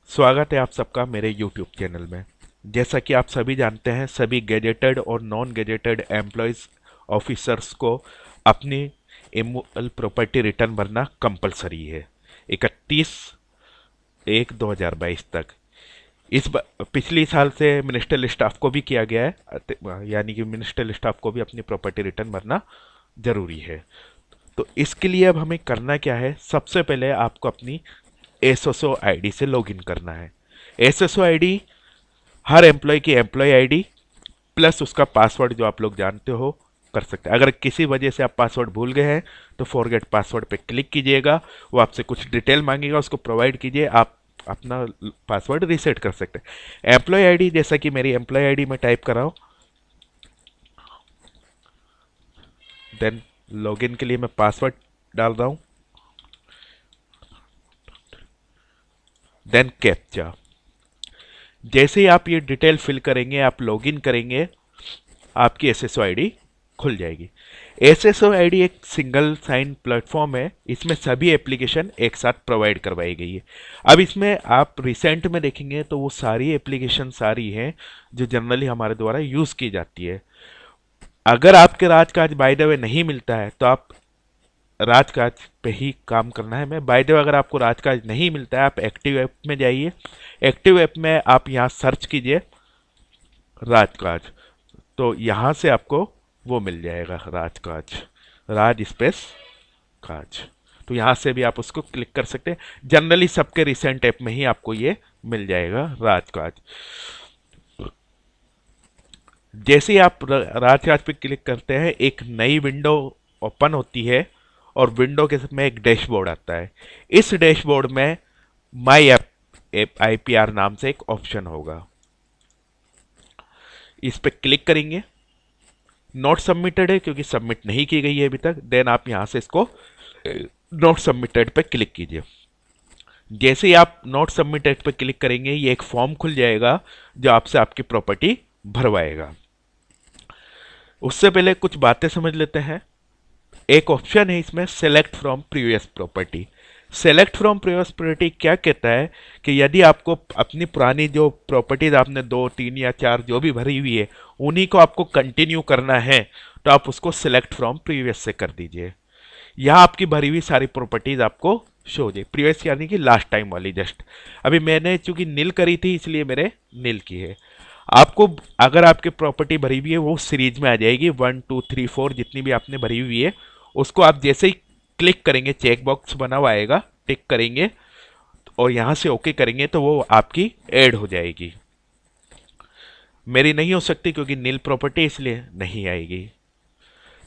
स्वागत है आप सबका मेरे YouTube चैनल में। जैसा कि आप सभी जानते हैं, सभी गैजेटेड और नॉन गैजेटेड एम्प्लॉयज़ ऑफिसर्स को अपनी इमूवेबल प्रॉपर्टी रिटर्न भरना कंपलसरी है 31/1/2022 तक। पिछली साल से मिनिस्ट्रियल स्टाफ को भी किया गया है, यानी कि मिनिस्ट्रियल स्टाफ को भी अपनी प्रॉपर्टी रिटर्न भरना जरूरी है। तो इसके लिए अब हमें करना क्या है, सबसे पहले आपको अपनी एसएसओ आईडी से लॉगिन करना है। एसएसओ आईडी हर एम्प्लॉय की एम्प्लॉय आईडी प्लस उसका पासवर्ड जो आप लोग जानते हो कर सकते हैं। अगर किसी वजह से आप पासवर्ड भूल गए हैं तो फॉरगेट पासवर्ड पे क्लिक कीजिएगा, वो आपसे कुछ डिटेल मांगेगा, उसको प्रोवाइड कीजिए, आप अपना पासवर्ड रीसेट कर सकते हैं। एम्प्लॉय आईडी जैसा कि मेरी एम्प्लॉय आईडी में टाइप कर रहा हूँ, देन लॉगिन के लिए मैं पासवर्ड डाल रहा हूँ, देन कैप्चा। जैसे ही आप ये डिटेल फिल करेंगे, आप लॉगिन करेंगे, आपकी एसएसओ आईडी खुल जाएगी। एसएसओ आईडी एक सिंगल साइन प्लेटफॉर्म है, इसमें सभी एप्लीकेशन एक साथ प्रोवाइड करवाई गई है। अब इसमें आप रिसेंट में देखेंगे तो वो सारी एप्लीकेशन सारी हैं जो जनरली हमारे द्वारा यूज़ की जाती है। अगर आपके राजकाज बाय द वे नहीं मिलता है तो आप राजकाज पे ही काम करना है। मैं बाय द वे अगर आपको राजकाज नहीं मिलता है, आप एक्टिव ऐप में जाइए। एक्टिव ऐप में आप यहाँ सर्च कीजिए राजकाज, तो यहाँ से आपको वो मिल जाएगा राजकाज, राज स्पेस काज। तो यहाँ से भी आप उसको क्लिक कर सकते हैं। जनरली सबके रिसेंट ऐप में ही आपको ये मिल जाएगा राजकाज। जैसे ही आप राजकाज पे क्लिक करते हैं, एक नई विंडो ओपन होती है और विंडो के में एक डैशबोर्ड आता है। इस डैशबोर्ड में माई ऐप आईपीआर नाम से एक ऑप्शन होगा, इस पे क्लिक करेंगे। नॉट सबमिटेड है क्योंकि सबमिट नहीं की गई है अभी तक, देन आप यहां से इसको नॉट सबमिटेड पे क्लिक कीजिए। जैसे ही आप नॉट सबमिटेड पे क्लिक करेंगे, ये एक फॉर्म खुल जाएगा जो आपसे आपकी प्रॉपर्टी भरवाएगा। उससे पहले कुछ बातें समझ लेते हैं। एक ऑप्शन है इसमें select from previous property. Select from previous property क्या कहता है कि यदि आपको अपनी पुरानी जो प्रॉपर्टीज आपने 2, 3 या 4 जो भी भरी हुई है, उन्हीं को आपको कंटिन्यू करना है तो आप उसको सेलेक्ट फ्रॉम प्रीवियस से कर दीजिए। यहाँ आपकी भरी हुई सारी प्रॉपर्टीज आपको शो हो जाए। प्रीवियस यानी कि लास्ट टाइम वाली। जस्ट अभी मैंने चूंकि नील करी थी इसलिए मेरे नील की है। आपको अगर आपकी प्रॉपर्टी भरी हुई है वो सीरीज में आ जाएगी, 1, 2, 3, 4 जितनी भी आपने भरी हुई है, उसको आप जैसे ही क्लिक करेंगे, चेक बॉक्स बना हुआ आएगा, टिक करेंगे और यहां से ओके करेंगे तो वो आपकी ऐड हो जाएगी। मेरी नहीं हो सकती क्योंकि नील प्रॉपर्टी, इसलिए नहीं आएगी।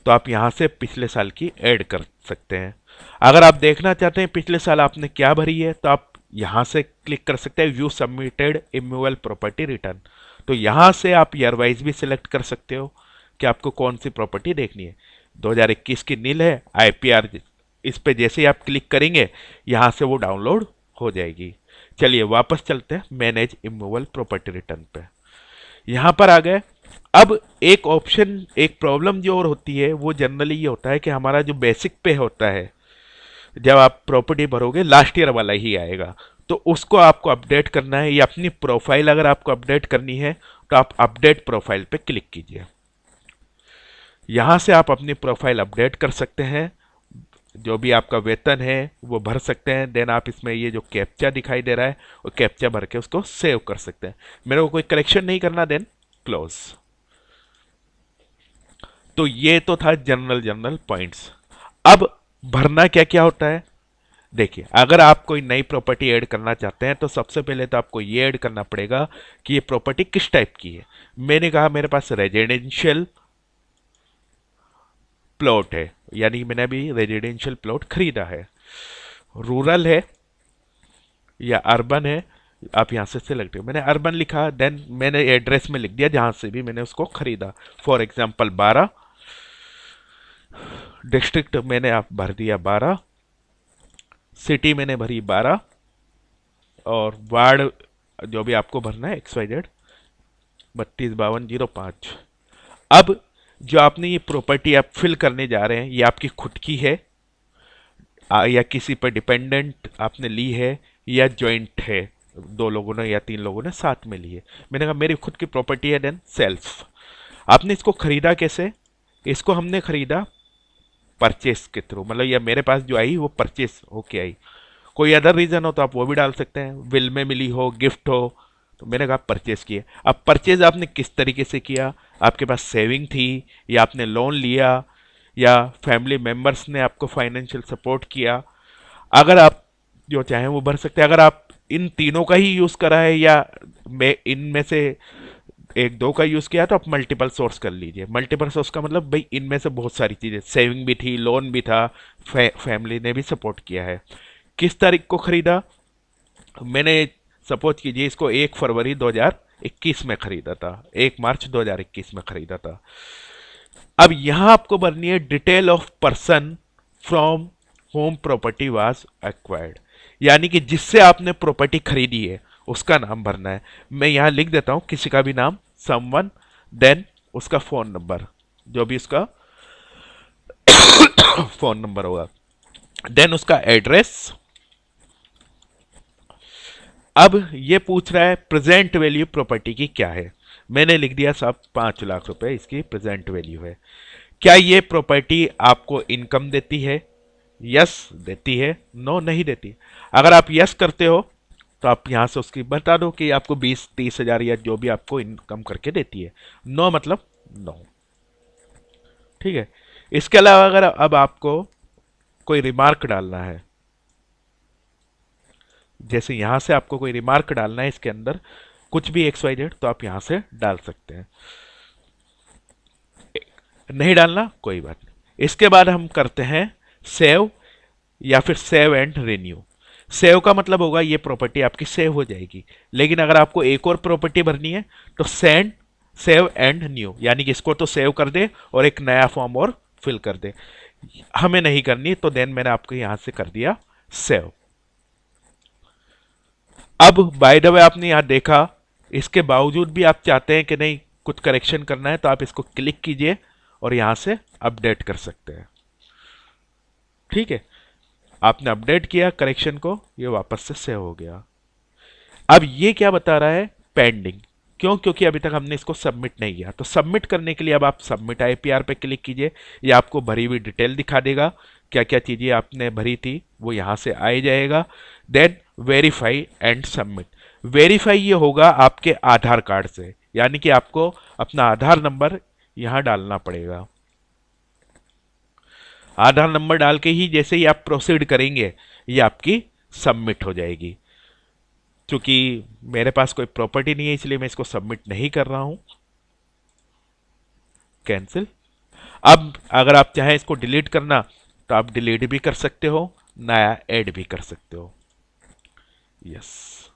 तो आप यहां से पिछले साल की ऐड कर सकते हैं। अगर आप देखना चाहते हैं पिछले साल आपने क्या भरी है तो आप यहां से क्लिक कर सकते हैं view submitted immovable property return. तो यहां से आप ईयर वाइज भी सिलेक्ट कर सकते हो कि आपको कौन सी प्रॉपर्टी देखनी है। 2021 की नील है आईपीआर, इस पे जैसे ही आप क्लिक करेंगे यहां से वो डाउनलोड हो जाएगी। चलिए वापस चलते हैं मैनेज इमूवेबल प्रॉपर्टी रिटर्न पे। यहां पर आ गए। अब एक ऑप्शन, एक प्रॉब्लम जो और होती है वो जनरली ये होता है कि हमारा जो बेसिक पे होता है, जब आप प्रॉपर्टी भरोगे लास्ट ईयर वाला ही आएगा, तो उसको आपको अपडेट करना है या अपनी प्रोफाइल अगर आपको अपडेट करनी है तो आप अपडेट प्रोफाइल पे क्लिक कीजिए। यहां से आप अपनी प्रोफाइल अपडेट कर सकते हैं, जो भी आपका वेतन है वो भर सकते हैं। देन आप इसमें ये जो कैप्चा दिखाई दे रहा है वो कैप्चा भर के उसको सेव कर सकते हैं। मेरे को कोई करेक्शन नहीं करना, देन क्लोज। तो ये तो था जनरल पॉइंट्स। अब भरना क्या क्या होता है देखिए। अगर आप कोई नई प्रॉपर्टी ऐड करना चाहते हैं तो सबसे पहले तो आपको ये ऐड करना पड़ेगा कि ये प्रॉपर्टी किस टाइप की है। मैंने कहा मेरे पास रेजिडेंशियल प्लॉट है, यानी मैंने अभी रेजिडेंशियल प्लॉट खरीदा है। रूरल है या अर्बन है, आप यहां से सिलेक्ट करें। मैंने अर्बन लिखा, देन मैंने एड्रेस में लिख दिया जहां से भी मैंने उसको खरीदा। फॉर एग्जांपल 12, डिस्ट्रिक्ट मैंने आप भर दिया 12, सिटी मैंने भरी 12, और वार्ड जो भी आपको भरना है XYZ 325205। अब जो आपने ये प्रॉपर्टी आप फिल करने जा रहे हैं ये आपकी खुद की है या किसी पर डिपेंडेंट आपने ली है या जॉइंट है, दो लोगों ने या तीन लोगों ने साथ में लिए। मैंने कहा मेरी खुद की प्रॉपर्टी है, देन सेल्फ। आपने इसको खरीदा कैसे? इसको हमने खरीदा परचेस के थ्रू, मतलब या मेरे पास जो आई वो परचेस होके आई। कोई अदर रीजन हो तो आप वो भी डाल सकते हैं, विल में मिली हो, गिफ्ट हो। तो मैंने कहा परचेज किए। अब परचेज आपने किस तरीके से किया? आपके पास सेविंग थी, या आपने लोन लिया, या फैमिली मेंबर्स ने आपको फाइनेंशियल सपोर्ट किया? अगर आप जो चाहें वो भर सकते हैं। अगर आप इन तीनों का ही यूज करा है, या मैं इनमें से एक दो का यूज किया, तो आप मल्टीपल सोर्स कर लीजिए। मल्टीपल सोर्स का मतलब भाई इनमें से बहुत सारी चीजें, सेविंग भी थी, लोन भी था, फैमिली ने भी सपोर्ट किया है। किस तारीख को खरीदा? मैंने सपोज कीजिए इसको 1 फरवरी 2021 में खरीदा था, 1 मार्च 2021 में खरीदा था। अब यहां आपको भरनी है detail of person from home property was acquired, यानी कि जिससे आपने प्रॉपर्टी खरीदी है उसका नाम भरना है। मैं यहां लिख देता हूं किसी का भी नाम, समवन, देन उसका फोन नंबर, जो भी उसका फोन नंबर होगा, देन उसका एड्रेस। अब ये पूछ रहा है प्रेजेंट वैल्यू प्रॉपर्टी की क्या है। मैंने लिख दिया साहब 5 लाख रुपए इसकी प्रेजेंट वैल्यू है। क्या ये प्रॉपर्टी आपको इनकम देती है? यस देती है, नो नहीं देती। अगर आप यस करते हो तो आप यहां से उसकी बता दो कि आपको 20-30 हजार या जो भी आपको इनकम करके देती है। नो मतलब नो। ठीक है। इसके अलावा अगर अब आपको कोई रिमार्क डालना है, जैसे यहां से आपको कोई रिमार्क डालना है इसके अंदर कुछ भी XYZ, तो आप यहां से डाल सकते हैं। नहीं डालना कोई बात नहीं। इसके बाद हम करते हैं सेव, या फिर सेव एंड रिन्यू। सेव का मतलब होगा ये प्रॉपर्टी आपकी सेव हो जाएगी, लेकिन अगर आपको एक और प्रॉपर्टी भरनी है तो सेव एंड न्यू, यानी कि इसको तो सेव कर दे और एक नया फॉर्म और फिल कर दे। हमें नहीं करनी, तो देन मैंने आपको यहां से कर दिया सेव। अब बाय द वे आपने यहां देखा, इसके बावजूद भी आप चाहते हैं कि नहीं कुछ करेक्शन करना है, तो आप इसको क्लिक कीजिए और यहां से अपडेट कर सकते हैं। ठीक है, आपने अपडेट किया करेक्शन को, ये वापस से सेव हो गया। अब ये क्या बता रहा है? पेंडिंग। क्यों? क्योंकि अभी तक हमने इसको सबमिट नहीं किया। तो सबमिट करने के लिए अब आप सबमिट IPR पे क्लिक कीजिए, ये आपको भरी हुई डिटेल दिखा देगा, क्या क्या चीजें आपने भरी थी वो यहां से आ जाएगा। Then verify and submit. Verify ये होगा आपके आधार कार्ड से, यानी कि आपको अपना आधार नंबर यहां डालना पड़ेगा। आधार नंबर डाल के ही जैसे ही आप प्रोसीड करेंगे ये आपकी सबमिट हो जाएगी। क्योंकि मेरे पास कोई प्रॉपर्टी नहीं है इसलिए मैं इसको सबमिट नहीं कर रहा हूं। कैंसिल। अब अगर आप चाहें इसको डिलीट करना तो आप डिलीट भी कर सकते हो, नया ऐड भी कर सकते हो। यस,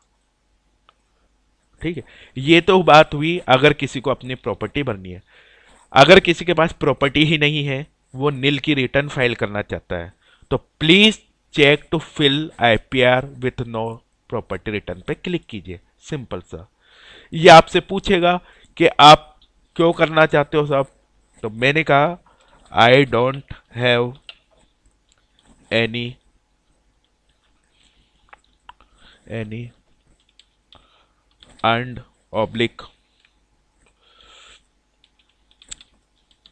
ठीक है। ये तो बात हुई अगर किसी को अपनी प्रॉपर्टी भरनी है। अगर किसी के पास प्रॉपर्टी ही नहीं है, वो नील की रिटर्न फाइल करना चाहता है, तो please check to fill IPR with no property return पे क्लिक कीजिए। सिंपल सा। ये आपसे पूछेगा कि आप क्यों करना चाहते हो साहब, तो मैंने कहा I don't have any earned oblique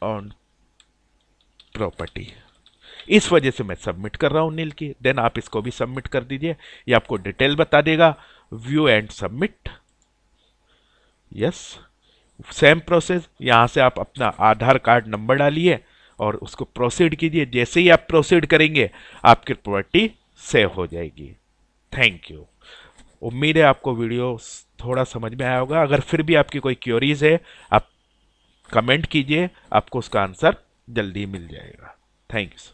on property. इस वजह से मैं सबमिट कर रहा हूं नील की। देन आप इसको भी सबमिट कर दीजिए, ये आपको डिटेल बता देगा। View and submit. Yes, same process. यहां से आप अपना आधार कार्ड नंबर डालिए और उसको प्रोसीड कीजिए। जैसे ही आप प्रोसीड करेंगे आपकी प्रॉपर्टी सेव हो जाएगी। Thank you. उम्मीद है आपको वीडियो थोड़ा समझ में आया होगा। अगर फिर भी आपकी कोई क्वेरीज है आप कमेंट कीजिए, आपको उसका आंसर जल्दी मिल जाएगा। थैंक्स।